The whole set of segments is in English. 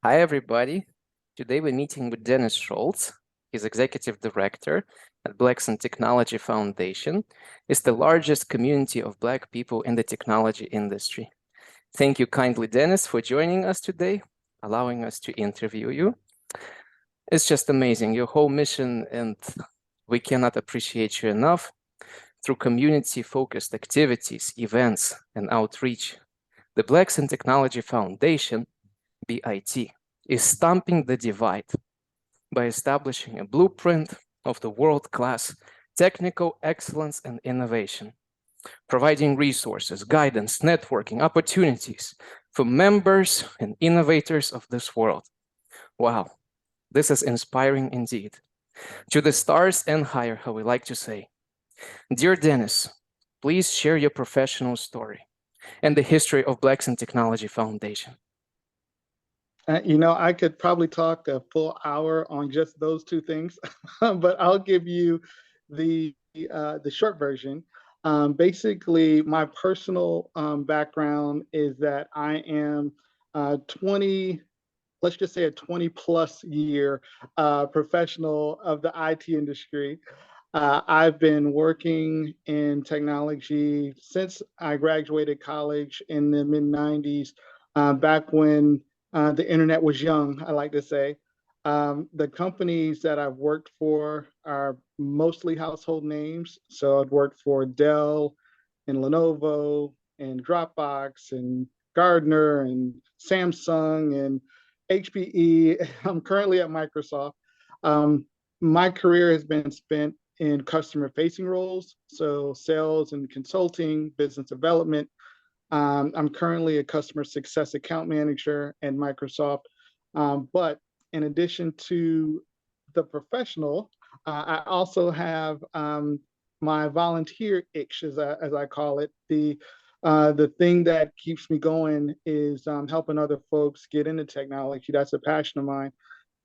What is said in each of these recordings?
Hi, everybody. Today we're meeting with Dennis Schultz. He's Executive Director at Blackson Technology Foundation. It's the largest community of Black people in the technology industry. Thank you kindly, Dennis, for joining us today, allowing us to interview you. It's just amazing, your whole mission, and we cannot appreciate you enough. Through community-focused activities, events, and outreach, the Blackson Technology Foundation, BIT, is stamping the divide by establishing a blueprint of the world-class technical excellence and innovation, providing resources, guidance, networking, opportunities for members and innovators of this world. Wow, this is inspiring indeed. To the stars and higher, how we like to say. Dear Dennis, please share your professional story and the history of Blackson Technology Foundation. I could probably talk a full hour on just those two things, but I'll give you the short version. Basically, my personal background is that I am 20, let's just say a 20 plus year professional of the IT industry. I've been working in technology since I graduated college in the mid 90s, back when the internet was young, I like to say. The companies that I've worked for are mostly household names. So I've worked for Dell and Lenovo and Dropbox and Gardner and Samsung and HPE. I'm currently at Microsoft. My career has been spent in customer facing roles, so sales and consulting, business development. I'm currently a customer success account manager at Microsoft. But in addition to the professional, I also have my volunteer itch, as I call it. The thing that keeps me going is helping other folks get into technology. That's a passion of mine.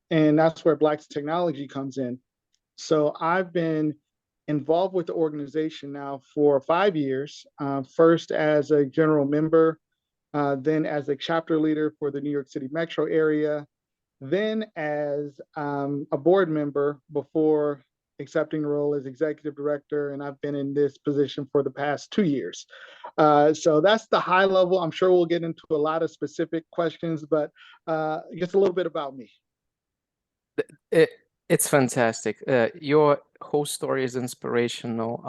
And that's where Black's Technology comes in. So I've been involved with the organization now for 5 years, first as a general member, then as a chapter leader for the New York City metro area, then as a board member before accepting the role as executive director. And I've been in this position for the past 2 years. So that's the high level. I'm sure we'll get into a lot of specific questions, but just a little bit about me. It's fantastic. Your whole story is inspirational.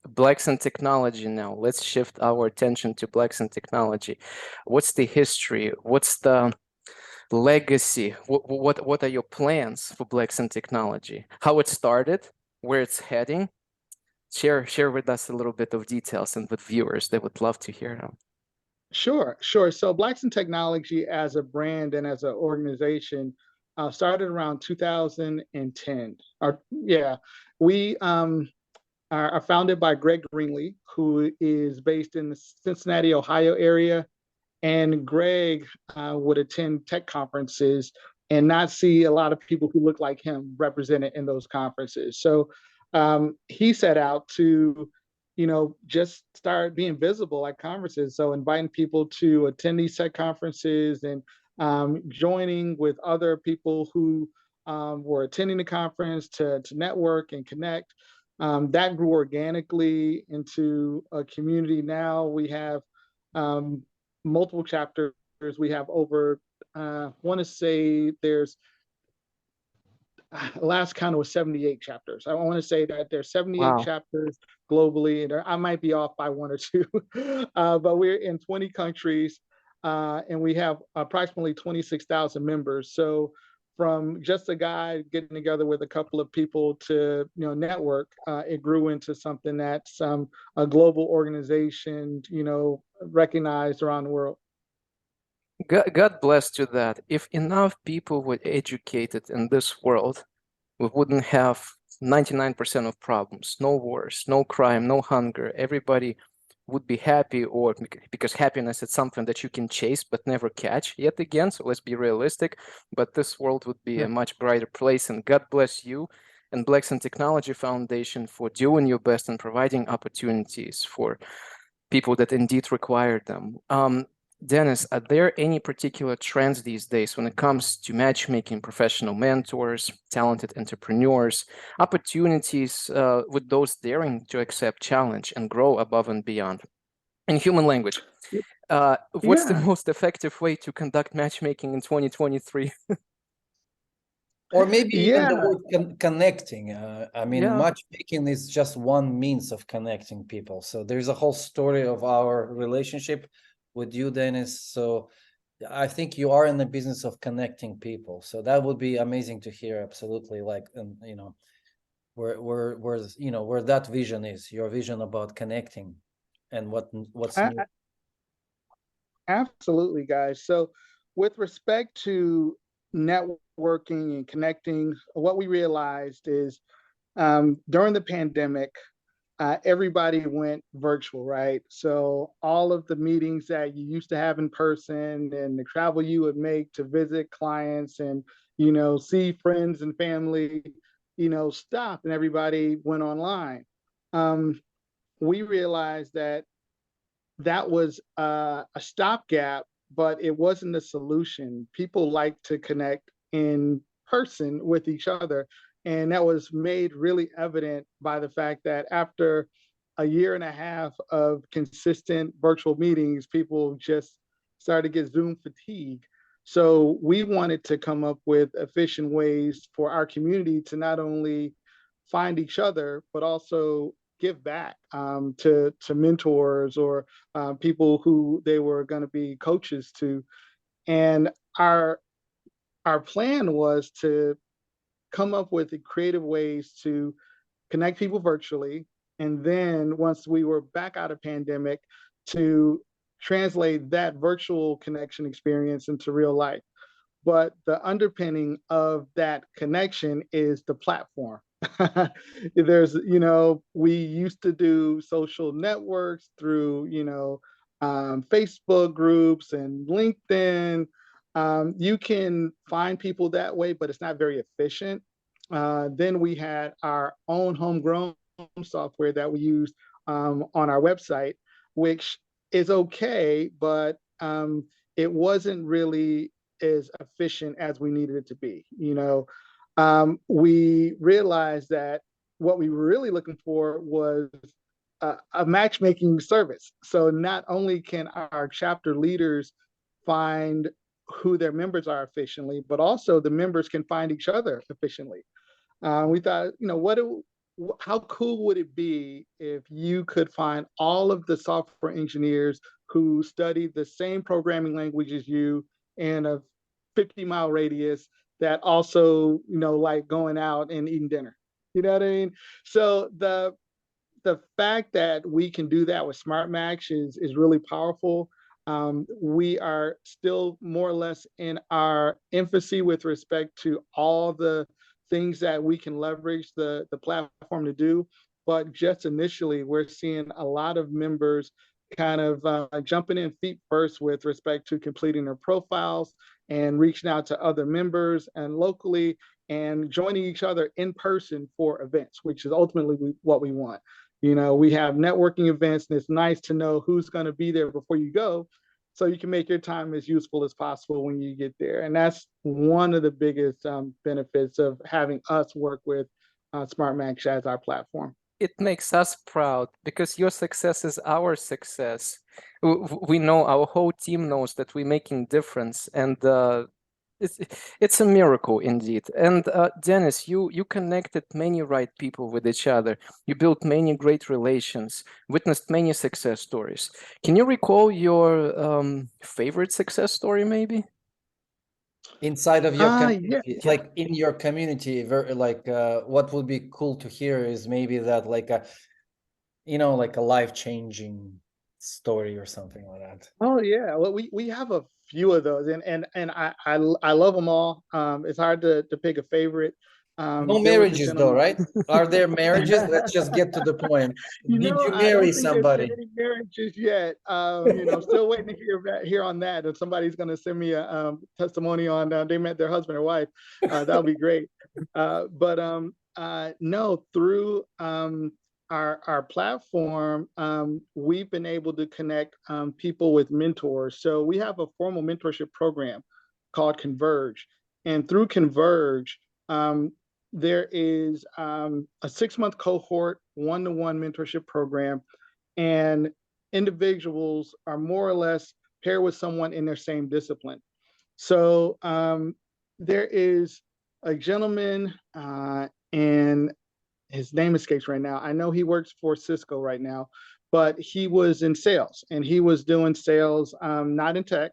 Blackson Technology now. Let's shift our attention to Blackson Technology. What's the history? What's the legacy? What are your plans for Blackson Technology? How it started? Where it's heading? Share with us a little bit of details, and with viewers, they would love to hear them. Sure. So Blackson Technology as a brand and as an organization started around 2010. We are founded by Greg Greenlee, who is based in the Cincinnati, Ohio area. And Greg would attend tech conferences and not see a lot of people who look like him represented in those conferences. So he set out to just start being visible at conferences. So inviting people to attend these tech conferences and joining with other people who were attending the conference to network and connect. That grew organically into a community. Now we have multiple chapters. We have over, I want to say there's, last count was 78 chapters. I want to say that there's 78 chapters globally, and I might be off by one or two, but we're in 20 countries, and we have approximately 26,000 members. So from just a guy getting together with a couple of people to network, it grew into something that's a global organization, recognized around the world. God bless to that. If enough people were educated in this world, we wouldn't have 99% of problems, no wars, no crime, no hunger. Everybody would be happy, or because happiness is something that you can chase but never catch yet again. So let's be realistic. But this world would be a much brighter place. And God bless you and Blackson Technology Foundation for doing your best and providing opportunities for people that indeed require them. Dennis, are there any particular trends these days when it comes to matchmaking professional mentors, talented entrepreneurs, opportunities with those daring to accept challenge and grow above and beyond? In human language, what's the Yeah, most effective way to conduct matchmaking in 2023? Or maybe even the yeah, word connecting. I mean, Yeah. matchmaking is just one means of connecting people. So there's a whole story of our relationship with you, Dennis. So I think you are in the business of connecting people. So that would be amazing to hear. Absolutely, like, you know, where you know where that vision is. Your vision about connecting, and what's I, new. absolutely, guys. So, with respect to networking and connecting, what we realized is during the pandemic, everybody went virtual, right? So all of the meetings that you used to have in person and the travel you would make to visit clients and, see friends and family, stopped and everybody went online. We realized that that was a stopgap, but it wasn't a solution. People like to connect in person with each other. And that was made really evident by the fact that after a year and a half of consistent virtual meetings, people just started to get Zoom fatigue. So we wanted to come up with efficient ways for our community to not only find each other, but also give back to mentors or people who they were going to be coaches to. And our plan was to come up with creative ways to connect people virtually, and then once we were back out of pandemic, to translate that virtual connection experience into real life. But the underpinning of that connection is the platform. There's, we used to do social networks through, Facebook groups and LinkedIn. You can find people that way, but it's not very efficient. Then we had our own homegrown software that we used on our website, which is okay, but it wasn't really as efficient as we needed it to be. We realized that what we were really looking for was a matchmaking service. So not only can our chapter leaders find who their members are efficiently, but also the members can find each other efficiently. We thought, how cool would it be if you could find all of the software engineers who studied the same programming language as you in a 50-mile radius that also, like going out and eating dinner. You know what I mean? So the fact that we can do that with Smart Match is really powerful. We are still more or less in our infancy with respect to all the things that we can leverage the platform to do. But just initially, we're seeing a lot of members kind of jumping in feet first with respect to completing their profiles and reaching out to other members and locally and joining each other in person for events, which is ultimately what we want. We have networking events, and it's nice to know who's going to be there before you go, so you can make your time as useful as possible when you get there. And that's one of the biggest benefits of having us work with Smart Match as our platform. It makes us proud because your success is our success. We know, our whole team knows that we're making difference, and it's a miracle indeed. And Dennis, you connected many right people with each other. You built many great relations, witnessed many success stories. Can you recall your favorite success story, maybe? Inside of your Yeah. community, like in your community, what would be cool to hear is maybe that like a like a life-changing story or something like that. Oh yeah. Well, we have a few of those, and I love them all. It's hard to pick a favorite. No There was a marriages though, gentleman. right? Are there marriages? Let's just get to the point. Did you I marry don't think there's been somebody? any marriages yet. Still waiting to hear on that. If somebody's going to send me a testimony on they met their husband or wife, that would be great. But no, through our platform, we've been able to connect people with mentors. So we have a formal mentorship program called Converge. And through Converge, there is a 6-month cohort, one-to-one mentorship program, and individuals are more or less paired with someone in their same discipline. So there is a gentleman, and his name escapes right now. I know he works for Cisco right now, but he was in sales, and he was doing sales, not in tech,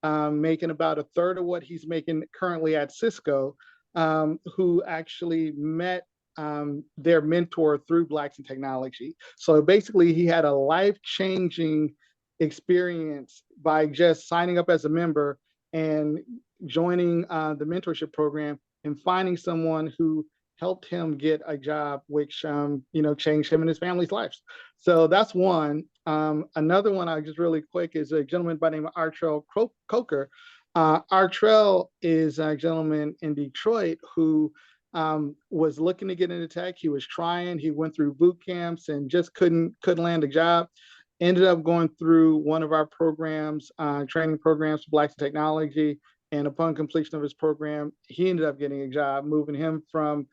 making about a third of what he's making currently at Cisco, who actually met their mentor through Blacks in Technology. So basically, he had a life-changing experience by just signing up as a member and joining the mentorship program and finding someone who helped him get a job, which changed him and his family's lives. So that's one. Another one, I just really quick, is a gentleman by the name of Artrell Coker. Artrell is a gentleman in Detroit who was looking to get into tech. He was trying. He went through boot camps and just couldn't land a job. Ended up going through one of our programs, training programs for Blacks in Technology. And upon completion of his program, he ended up getting a job, moving him from,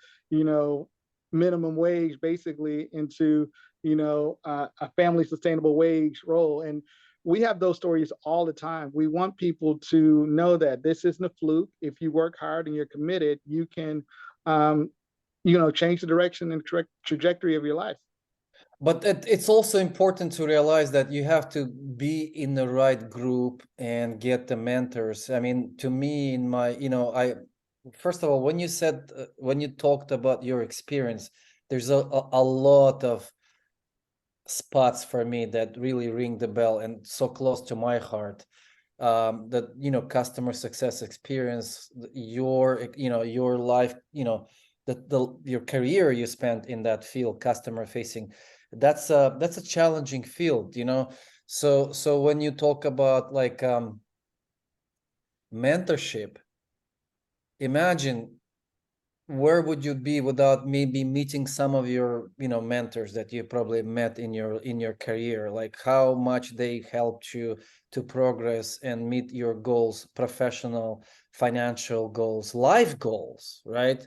minimum wage basically into, a family sustainable wage role. And we have those stories all the time. We want people to know that this isn't a fluke. If you work hard and you're committed, you can, change the direction and trajectory of your life. But it's also important to realize that you have to be in the right group and get the mentors. I mean, to me, in my, first of all, when you talked about your experience, there's a lot of spots for me that really ring the bell and so close to my heart. That, customer success experience, your life, your career you spent in that field, customer facing. That's a challenging field, so when you talk about like mentorship, imagine where would you be without maybe meeting some of your mentors that you probably met in your career, like how much they helped you to progress and meet your goals, professional, financial goals, life goals, right?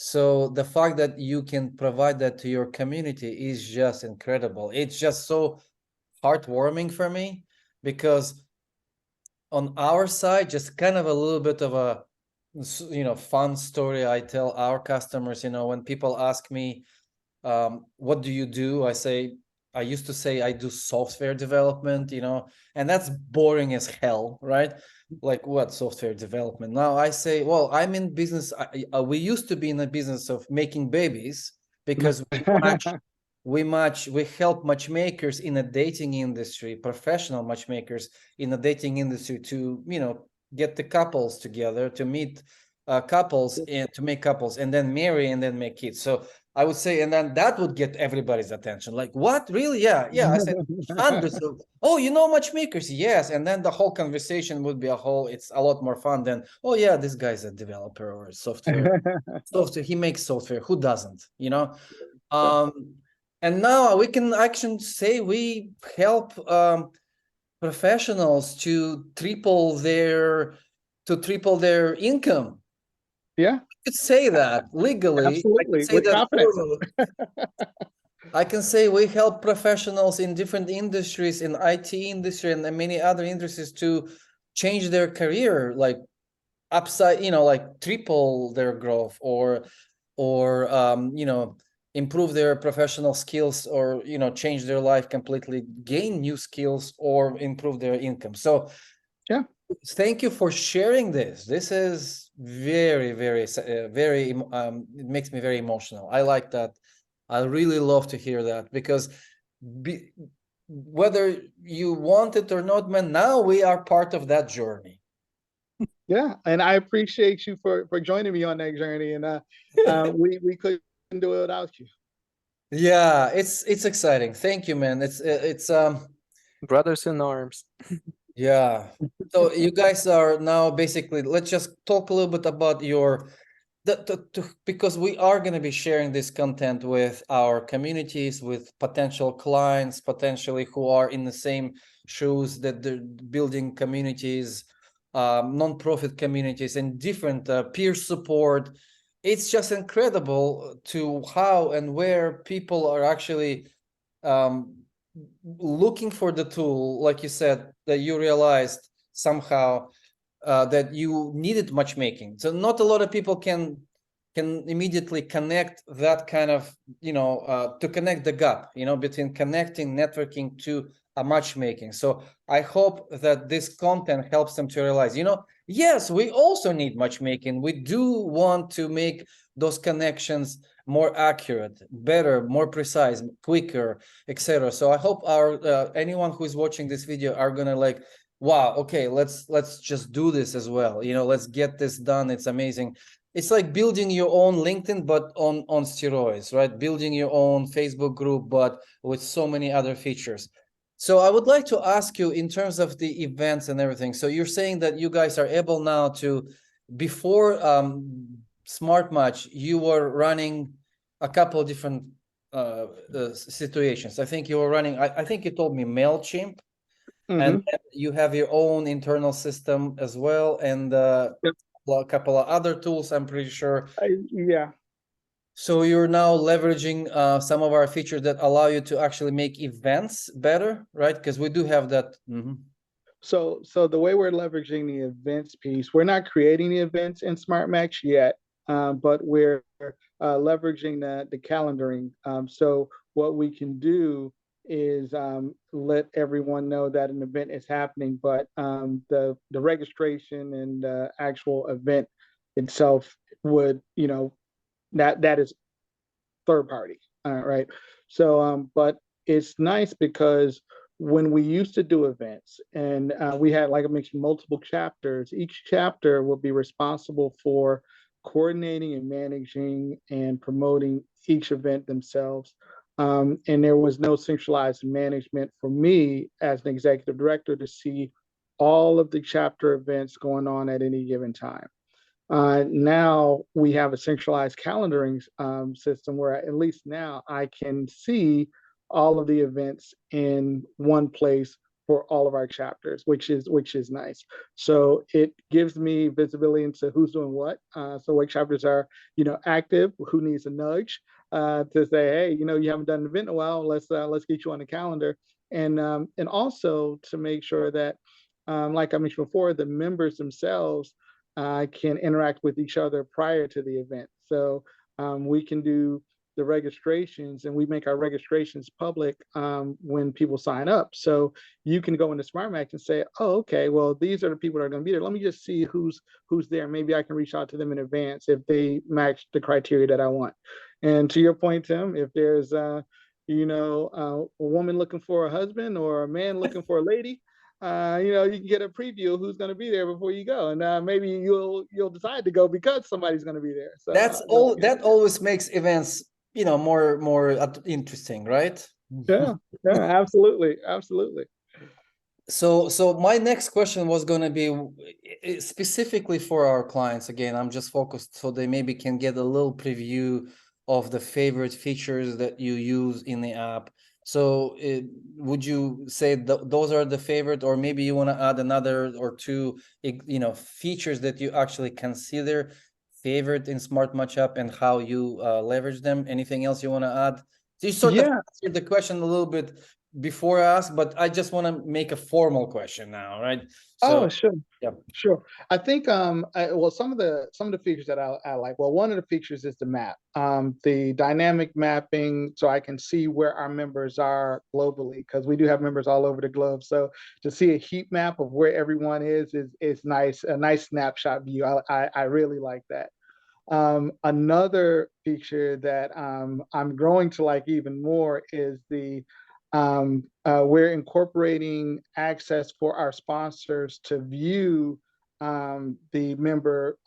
So the fact that you can provide that to your community is just incredible. It's just so heartwarming for me, because on our side, just kind of a little bit of a fun story I tell our customers. When people ask me, what do you do? I used to say I do software development, and that's boring as hell, right? Like, what software development? Now I say, well, I'm in business. We used to be in the business of making babies, because we help matchmakers in the dating industry, professional matchmakers in the dating industry, to get the couples together, to meet couples and to make couples and then marry and then make kids. So I would say, and then that would get everybody's attention. Like, what? Really? Yeah. I said hundreds of, matchmakers. Yes. And then the whole conversation would be it's a lot more fun than, oh yeah, this guy's a developer or a software. He makes software. Who doesn't, and now we can actually say we help professionals to triple their income. Yeah, I could say that legally. Absolutely. With confidence. I can say we help professionals in different industries, in IT industry and many other industries, to change their career, like upside, like triple their growth, or improve their professional skills, or change their life completely, gain new skills, or improve their income. So yeah, thank you for sharing this. This is very, very, very, it makes me very emotional. I like that. I really love to hear that, because whether you want it or not, man, now we are part of that journey. Yeah, and I appreciate you for joining me on that journey, and we couldn't do it without you. Yeah, it's exciting. Thank you, man. It's Brothers in arms. Yeah. So you guys are now basically, let's just talk a little bit about your because we are going to be sharing this content with our communities, with potential clients, potentially who are in the same shoes, that they're building communities, non-profit communities, and different peer support. It's just incredible to how and where people are actually looking for the tool, like you said, that you realized somehow that you needed matchmaking. So not a lot of people can immediately connect that kind of, to connect the gap, between connecting, networking to a matchmaking. So I hope that this content helps them to realize, yes, we also need matchmaking. We do want to make those connections more accurate, better, more precise, quicker, etc. So I hope our anyone who is watching this video are gonna like, wow, okay, let's just do this as well. Let's get this done. It's amazing. It's like building your own LinkedIn, but on steroids, right? Building your own Facebook group, but with so many other features. So I would like to ask you, in terms of the events and everything. So you're saying that you guys are able now to, before Smart Match, you were running a couple of different situations. I think you were running, I think you told me MailChimp, and you have your own internal system as well, and Yep. a couple of other tools, I'm pretty sure. Yeah. So you're now leveraging some of our features that allow you to actually make events better, right? Because we do have that. So the way we're leveraging the events piece, we're not creating the events in SmartMatch yet, but we're leveraging the calendaring. So what we can do is let everyone know that an event is happening, but the registration and the actual event itself would, that is third party. Right. So, but it's nice because when we used to do events and we had, like I mentioned, multiple chapters, each chapter would be responsible for coordinating and managing and promoting each event themselves. And there was no centralized management for me as an executive director to see all of the chapter events going on at any given time. Now we have a centralized calendaring system where at least now I can see all of the events in one place for all of our chapters, which is nice. So it gives me visibility into who's doing what. So what chapters are active, who needs a nudge to say, hey, you haven't done an event in a while. Let's get you on the calendar, and also to make sure that, like I mentioned before, the members themselves can interact with each other prior to the event. So we can do the registrations, and we make our registrations public when people sign up. So you can go into SmartMatch and say, oh, okay, well, these are the people that are going to be there. Let me just see who's there. Maybe I can reach out to them in advance if they match the criteria that I want. And to your point, Tim, if there's a woman looking for a husband or a man looking for a lady, you can get a preview of who's going to be there before you go, and maybe you'll decide to go because somebody's going to be there. So that's all. That always makes events, more interesting, right? yeah, absolutely. So my next question was going to be specifically for our clients. Again, I'm just focused so they maybe can get a little preview of the favorite features that you use in the app. So would you say those are the favorite, or maybe you want to add another or two, features that you actually consider favorite in Smart Match app and how you leverage them? Anything else you want to add? So you sort of answered the question a little bit before I ask, but I just want to make a formal question now, right? So, sure. yeah. Sure. I think well, some of the features that I like. Well, one of the features is the map, the dynamic mapping, so I can see where our members are globally, because we do have members all over the globe. So to see a heat map of where everyone is nice, a nice snapshot view. I really like that. Another feature that I'm growing to like even more is we're incorporating access for our sponsors to view the member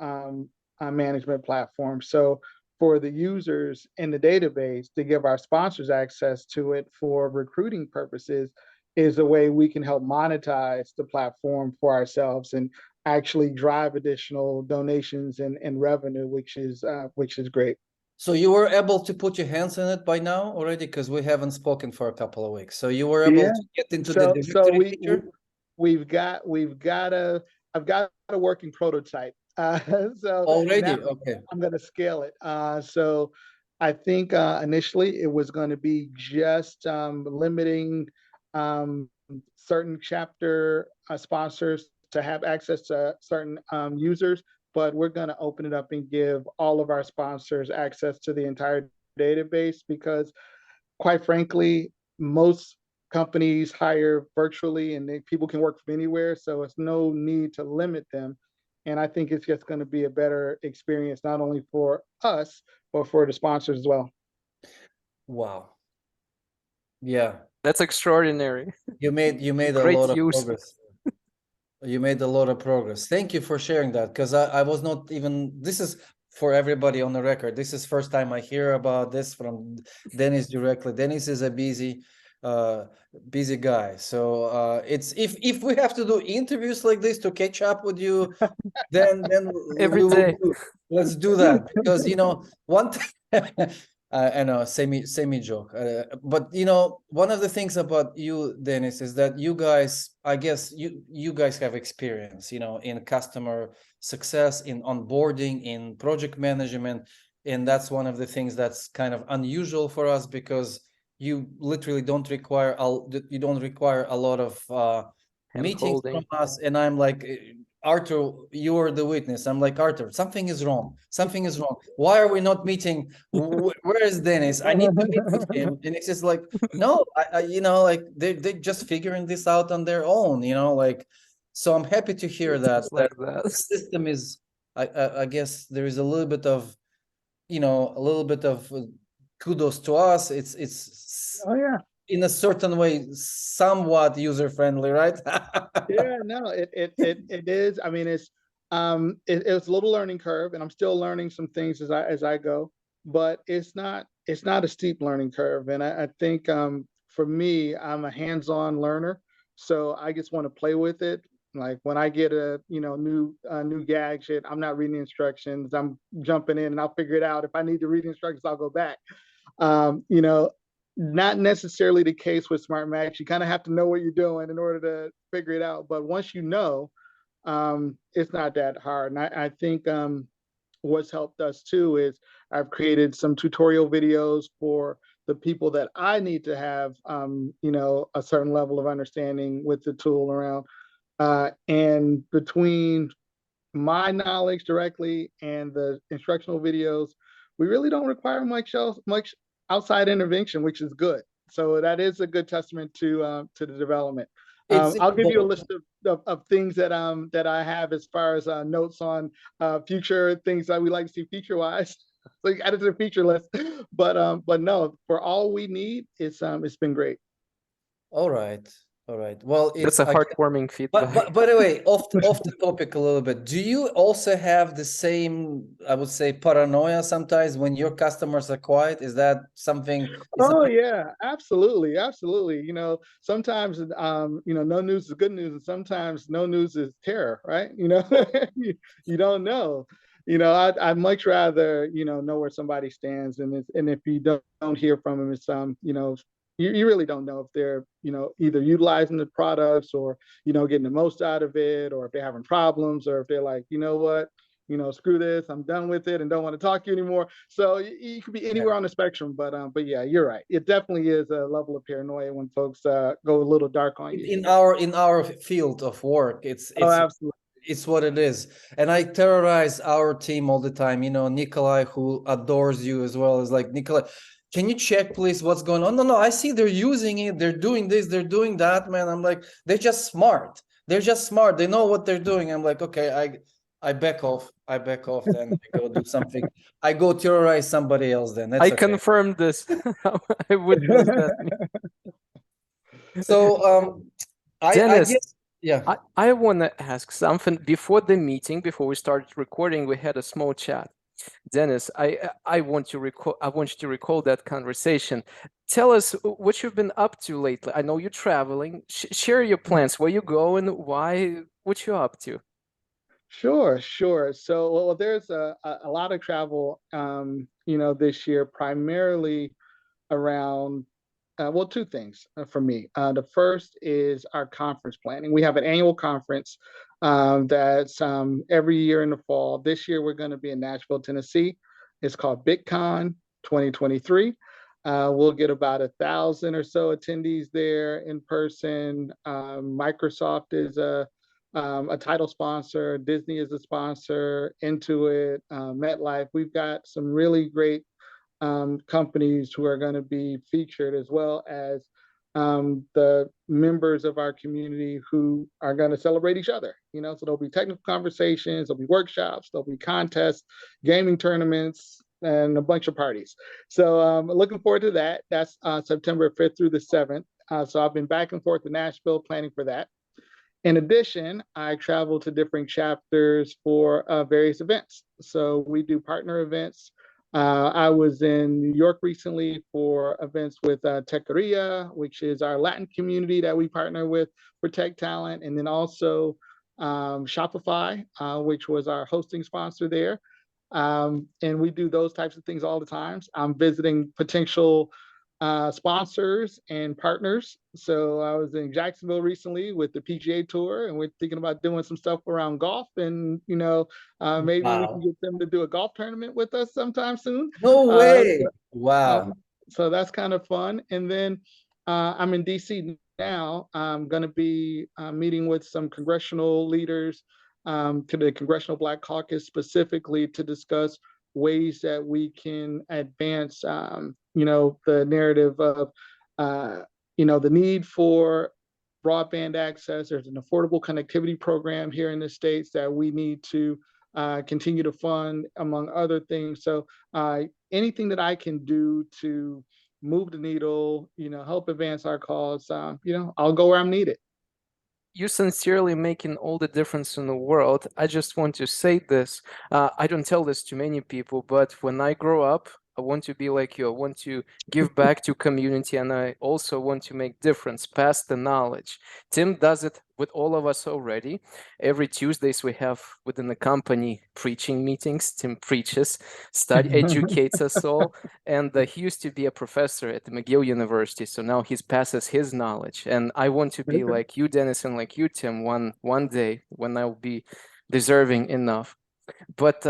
management platform. So for the users in the database to give our sponsors access to it for recruiting purposes is a way we can help monetize the platform for ourselves. And actually drive additional donations and revenue, which is great. So you were able to put your hands on it by now already, because we haven't spoken for a couple of weeks. So you were able Yeah. to get into the So directory feature we've got I've got a working prototype. So now already. Okay. I'm going to scale it. So I think initially it was going to be just limiting certain chapter sponsors to have access to certain users, but we're going to open it up and give all of our sponsors access to the entire database because, quite frankly, most companies hire virtually and people can work from anywhere. So it's no need to limit them. And I think it's just going to be a better experience, not only for us, but for the sponsors as well. Wow. Yeah. That's extraordinary. You made a Great lot of use. progress. You made a lot of progress. Thank you for sharing that, because I was not even, this is for everybody on the record. This is first time I hear about this from Dennis directly. Dennis is a busy guy. So it's if we have to do interviews like this to catch up with you, then Every we will day. let's do that, because one thing I know, semi joke, but one of the things about you, Dennis, is that you guys, I guess you guys have experience, in customer success, in onboarding, in project management, and that's one of the things that's kind of unusual for us, because you literally don't require a lot of meetings from us. And I'm like, Arthur, you're the witness. I'm like, Arthur, something is wrong. Something is wrong. Why are we not meeting? Where is Dennis? I need to meet with him. And it's just like, no, like they're just figuring this out on their own, like, so I'm happy to hear that Like the that. system is, I guess there is a little bit of, kudos to us. It's Oh yeah. in a certain way, somewhat user-friendly, right? Yeah, no, it is. I mean, it's a little learning curve, and I'm still learning some things as I go, but it's not a steep learning curve. And I think for me, I'm a hands-on learner, so I just want to play with it. Like when I get a new gadget, I'm not reading instructions. I'm jumping in and I'll figure it out. If I need to read instructions, I'll go back. Um, you know, Not necessarily the case with Smart Match. You kind of have to know what you're doing in order to figure it out. But once you know, it's not that hard. And I think what's helped us too is I've created some tutorial videos for the people that I need to have, a certain level of understanding with the tool around. And between my knowledge directly and the instructional videos, we really don't require much outside intervention, which is good. So that is a good testament to the development. I'll give you a list of things that I have as far as notes on future things that we like to see feature wise. So you add it to the feature list. But no, for all we need, it's been great. All right. Well, That's a heartwarming feedback. But by the way, off the topic a little bit, do you also have the same, I would say, paranoia sometimes when your customers are quiet? Is that something? Oh yeah, absolutely, absolutely. Sometimes no news is good news, and sometimes no news is terror, right? You don't know. I'd much rather know where somebody stands, and if you don't hear from them, it's you really don't know if they're either utilizing the products or getting the most out of it, or if they're having problems, or if they're like, what, screw this, I'm done with it and don't want to talk to you anymore. So you could be anywhere on the spectrum, but yeah, you're right. It definitely is a level of paranoia when folks go a little dark on you. In our field of work, it's absolutely. It's what it is. And I terrorize our team all the time. Nikolai, who adores you as well, is like, Nikolai, can you check please what's going on? No, I see they're using it, they're doing this, they're doing that, man. I'm like, they're just smart. They know what they're doing. I'm like, okay, I back off, then I go do something. I go terrorize somebody else then. That's I okay. confirmed this. I witnessed that. So Dennis, I guess, yeah. I want to ask something. Before the meeting, before we started recording, we had a small chat. Dennis, I want you to recall that conversation. Tell us what you've been up to lately. I know you're traveling. Share your plans. Where you going? Why? What you up to? Sure, sure. So, well, there's a lot of travel, this year, primarily around, well, two things for me. The first is our conference planning. We have an annual conference that's every year in the fall. This year, we're going to be in Nashville, Tennessee. It's called BitCon 2023. We'll get about 1,000 or so attendees there in person. Microsoft is a title sponsor. Disney is a sponsor. Intuit, MetLife. We've got some really great companies who are going to be featured, as well as the members of our community who are going to celebrate each other. So there'll be technical conversations, there'll be workshops, there'll be contests, gaming tournaments, and a bunch of parties. So looking forward to that. That's September 5th through the 7th. So I've been back and forth to Nashville planning for that. In addition, I travel to different chapters for various events. So we do partner events. I was in New York recently for events with Techeria, which is our Latin community that we partner with for tech talent, and then also Shopify, which was our hosting sponsor there. And we do those types of things all the time. I'm visiting potential sponsors and partners. So I was in Jacksonville recently with the PGA Tour, and we're thinking about doing some stuff around golf. And maybe we can Wow. get them to do a golf tournament with us sometime soon. No Uh, way. Wow. so that's kind of fun. And then I'm in DC now. I'm going to be meeting with some congressional leaders to the Congressional Black Caucus, specifically to discuss ways that we can advance, the narrative of, the need for broadband access. There's an affordable connectivity program here in the States that we need to continue to fund, among other things. So anything that I can do to move the needle, help advance our cause, I'll go where I'm needed. You sincerely making all the difference in the world. I just want to say this. I don't tell this to many people, but when I grow up, I want to be like you. I want to give back to community, and I also want to make difference, pass the knowledge. Tim does it with all of us already. Every Tuesdays we have within the company preaching meetings. Tim preaches, educates us all. And he used to be a professor at the McGill University, so now he passes his knowledge. And I want to be like you, Dennis, and like you, Tim, one day when I'll be deserving enough. But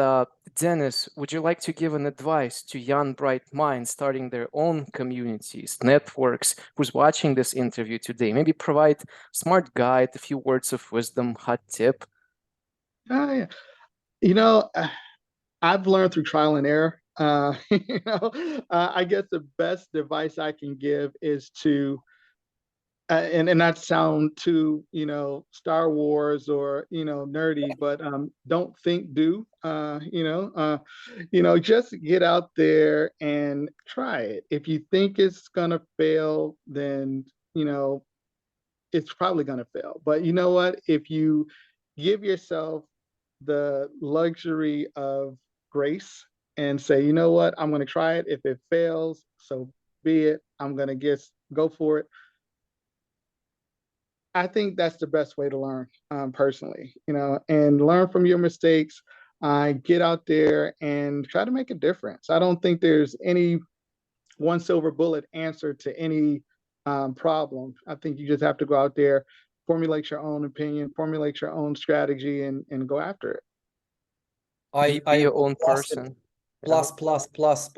Dennis, would you like to give an advice to young, bright minds starting their own communities, networks, who's watching this interview today? Maybe provide smart guide, a few words of wisdom, hot tip. Yeah. I've learned through trial and error. I guess the best advice I can give is to and not sound too, Star Wars or, nerdy, but don't think, do, just get out there and try it. If you think it's gonna fail, then, it's probably gonna fail. But you know what? If you give yourself the luxury of grace and say, you know what, I'm gonna try it. If it fails, so be it. I'm gonna go for it. I think that's the best way to learn, personally, and learn from your mistakes. Get out there and try to make a difference. I don't think there's any one silver bullet answer to any problem. I think you just have to go out there, formulate your own opinion, formulate your own strategy, and go after it. Be your own person. Plus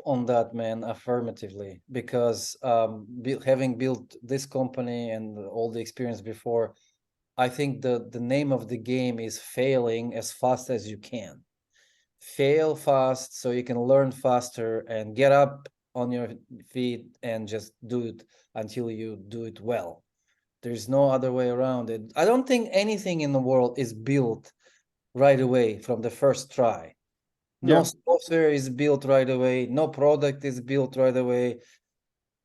on that, man, affirmatively, because having built this company and all the experience before, I think the name of the game is failing as fast as you can. Fail fast so you can learn faster and get up on your feet and just do it until you do it well. There's no other way around it. I don't think anything in the world is built right away from the first try. No software is built right away. No product is built right away.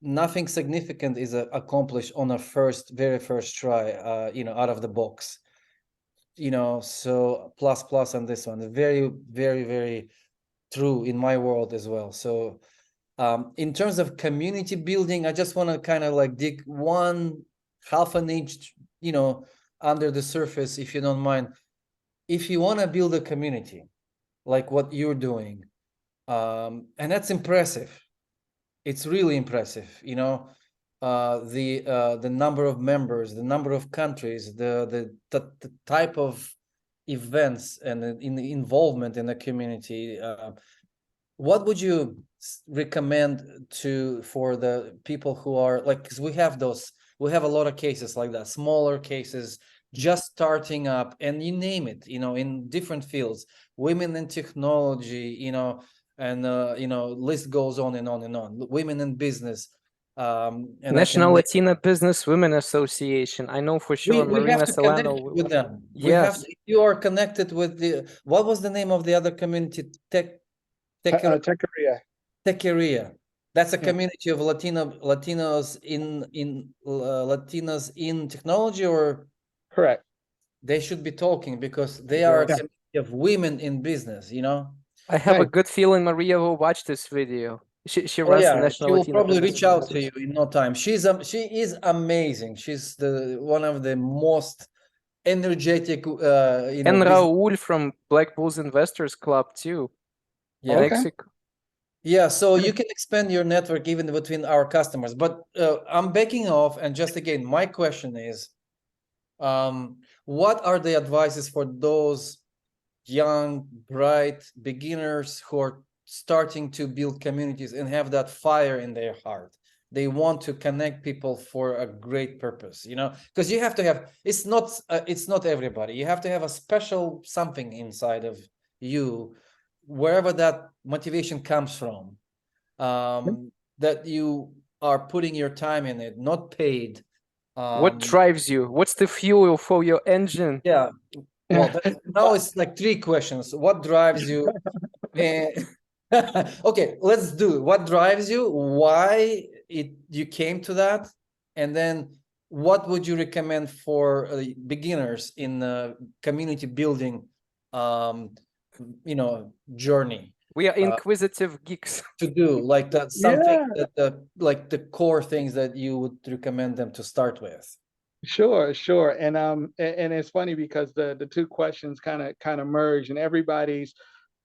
Nothing significant is accomplished on a very first try, out of the box. So plus on this one. Very, very, very true in my world as well. So in terms of community building, I just want to kind of like dig half an inch, under the surface, if you don't mind. if you want to build a community like what you're doing, and that's impressive. It's really impressive, you know, the number of members, the number of countries, the type of events and in the involvement in the community. What would you recommend for the people who are like, because we have a lot of cases like that, smaller cases, just starting up, and you name it, you know, in different fields, women in technology, you know, and you know, list goes on and on and on. Women in business, and National Latina Business Women Association. I know for sure we have Marina to connect Solano. with them. We have Yes, to, if you are connected with what was the name of the other community? Techeria. Tequeria. That's a Yeah, community of Latinos Latinas in technology, or correct. they should be talking because they are a yes. Yeah, community of women in business, you know? I have a nice. good feeling Maria will watch this video. She Oh runs the yeah, she National will Latina probably Business reach Women out to you Association. in no time. She is amazing. She's the one of the most energetic you know, And business. Raul from Black Bulls Investors Club too, Yeah. Okay. Mexico. Yeah, so you can expand your network even between our customers. But I'm backing off, and just again, my question is, what are the advices for those young, bright beginners who are starting to build communities and have that fire in their heart? They want to connect people for a great purpose, you know, because you have to have, it's not everybody. You have to have a special something inside of you, wherever that motivation comes from, that you are putting your time in it, not paid. What Um, drives you? What's the fuel for your engine? yeah, well, Yeah. now it's like three questions. What drives you? And okay, let's do it. What drives you? Why you came to that? And then what would you recommend for beginners in community building, you know, journey We are inquisitive geeks. to do? Like that something Yeah, that like the core things that you would recommend them to start with. sure, sure. And it's funny because the two questions kind of merge, and everybody's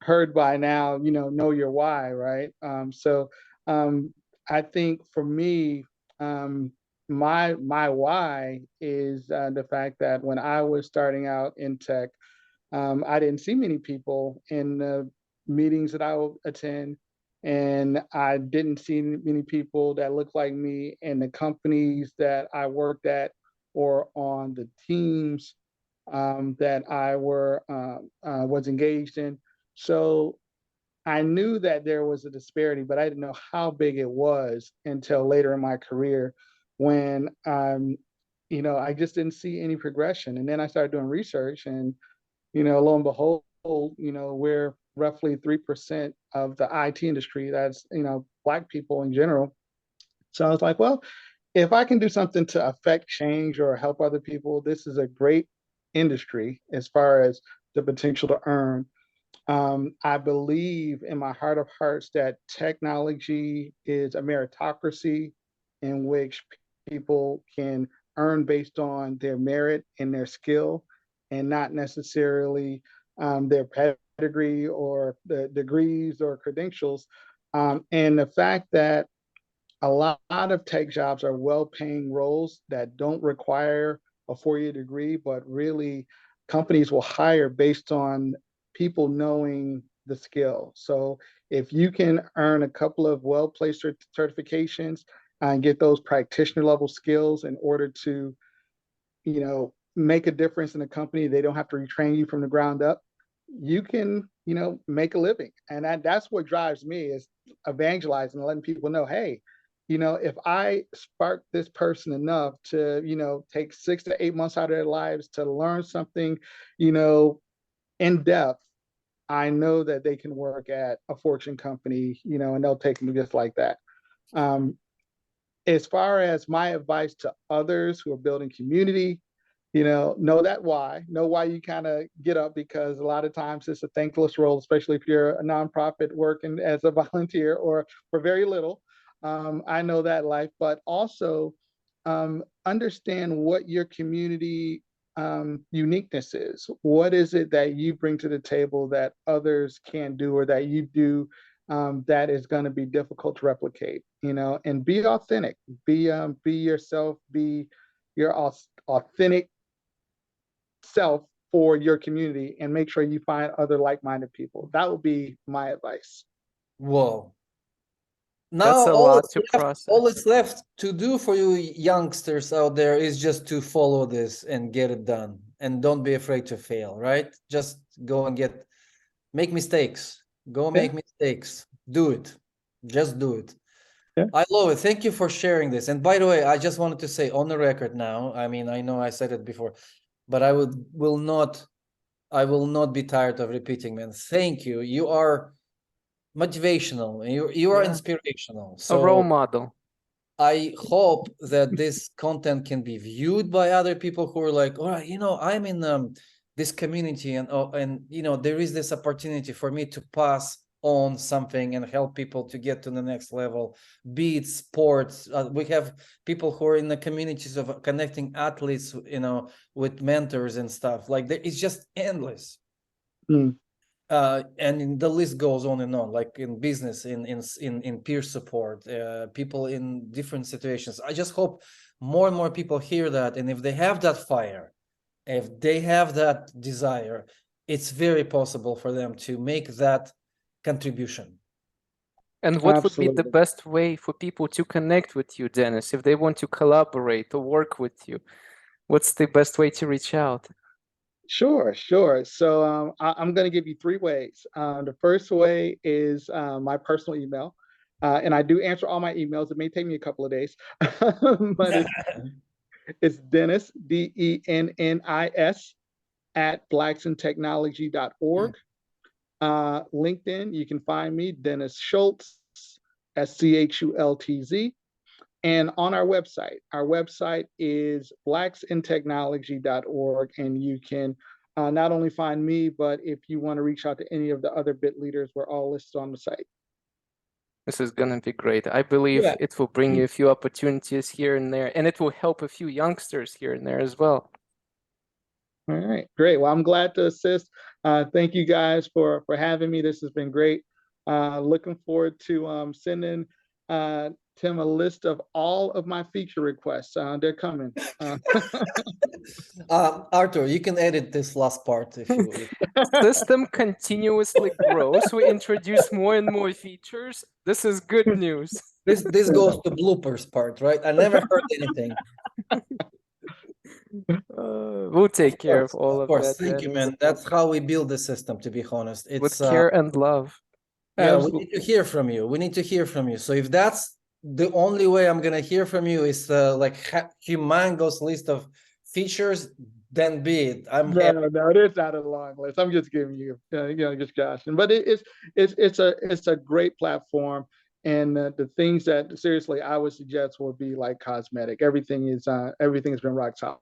heard by now, know your why, right? Um, I think for me, um, my why is the fact that when I was starting out in tech, I didn't see many people in the meetings that I would attend, and I didn't see many people that looked like me in the companies that I worked at or on the teams that I was engaged in. So I knew that there was a disparity, but I didn't know how big it was until later in my career when I just didn't see any progression. And then I started doing research, and lo and behold, we're roughly 3% of the IT industry. That's, Black people in general. So I was like, well, if I can do something to affect change or help other people, this is a great industry as far as the potential to earn. I believe in my heart of hearts that technology is a meritocracy in which people can earn based on their merit and their skill, and not necessarily their pedigree or the degrees or credentials. And the fact that a lot of tech jobs are well-paying roles that don't require a four-year degree, but really companies will hire based on people knowing the skill. So if you can earn a couple of well-placed certifications and get those practitioner level skills in order to, make a difference in a company, they don't have to retrain you from the ground up, you can, make a living. And that's what drives me, is evangelizing and letting people know, hey, if I spark this person enough to, take 6 to 8 months out of their lives to learn something, in depth, I know that they can work at a Fortune company, and they'll take them just like that. Um, as far as my advice to others who are building community, know that why, know why you kind of get up, because a lot of times it's a thankless role, especially if you're a nonprofit working as a volunteer or for very little. I know that life, but also understand what your community uniqueness is. What is it that you bring to the table that others can't do, or that you do that is going to be difficult to replicate? You know, and be authentic. Be yourself. Be your authentic self for your community, and make sure you find other like-minded people. That would be my advice. Whoa. That's Now a lot to process. all it's left to do for you youngsters out there is just to follow this and get it done. And don't be afraid to fail, right? Just go and make mistakes. Go make mistakes. Do it. Just do it. Yeah. I love it. Thank you for sharing this. And by the way, I just wanted to say on the record now, I mean, I know I said it before, but I will not be tired of repeating, man. Thank you. You are motivational, and you are inspirational. A role So model. I hope that this content can be viewed by other people who are like, all right, you know, I'm in this community, and you know, there is this opportunity for me to pass on something and help people to get to the next level, be it sports. We have people who are in the communities of connecting athletes, you know, with mentors and stuff. Like, it's just endless. And the list goes on and on, like in business, in peer support, people in different situations. I just hope more and more people hear that, and if they have that fire, if they have that desire, it's very possible for them to make that contribution. And what would be the best way for people to connect with you, Dennis, if they want to collaborate or work with you? What's the best way to reach out? Sure. So I'm going to give you 3 ways. The first way is my personal email. And I do answer all my emails. It may take me a couple of days, but it's Dennis, DENNIS, at blacksintechnology.org. LinkedIn, you can find me, Dennis Schultz, SCHULTZ. And on our website is blacksintechnology.org, and you can not only find me, but if you want to reach out to any of the other BIT leaders, we're all listed on the site. This is going to be great. I believe it will bring you a few opportunities here and there, and it will help a few youngsters here and there as well. All right, great. Well, I'm glad to assist. Thank you guys for having me. This has been great. Looking forward to sending Tim a list of all of my feature requests. They're coming. Arthur, you can edit this last part if you. System continuously grows. We introduce more and more features. This is good news. This goes to bloopers part, right? I never heard anything. We'll take care of all of that. Thank you, man. That's how we build the system, to be honest. It's with care and love. Yeah, we need to hear from you. We need to hear from you. So if that's the only way I'm gonna hear from you is like humongous list of features, then be it. I'm happy. No, it's not a long list. I'm just giving you, just joshing. But it's a great platform, and the things that seriously I would suggest would be like cosmetic. Everything has been rock solid.